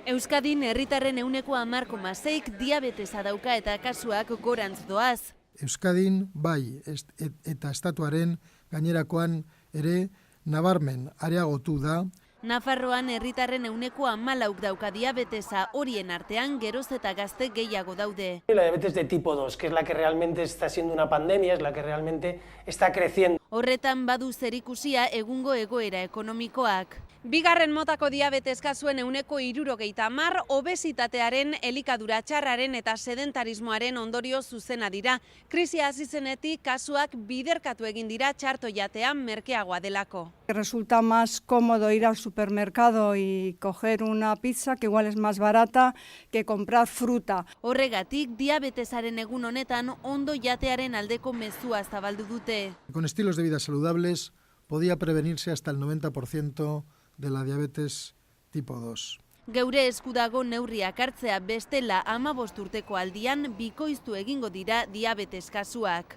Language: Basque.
Euskadin herritarren 10,6%k diabetesa dauka eta kasuak gorantz doaz. Euskadin bai eta estatuaren gainerakoan ere nabarmen areagotu da. Nafarroan herritarren 14%k dauka diabetesa, horien artean geroz eta gazte gehiago daude. La diabetes de tipo 2, que es la que realmente está siendo una pandemia, es la que realmente está creciendo. Horretan badu zerikusia egungo egoera ekonomikoak. Bigarren motako diabetes kasuen 60%, obesitatearen, elikadura txarraren eta sedentarismoaren ondorio zuzena dira. Krisia hasi zenetik kasuak biderkatu egin dira txarto jatean merkeagoa delako. Resulta más cómodo ir al supermercado y coger una pizza, que igual es más barata, que comprar fruta. Horregatik, diabetesaren egun honetan ondo jatearen aldeko mezua zabaldu dute. Con estilos de vida saludables podía prevenirse hasta el 90% de la diabetes tipo 2. Geure esku dago neurriak hartzea, bestela 15 urteko aldian bikoiztu egingo dira diabetes kasuak.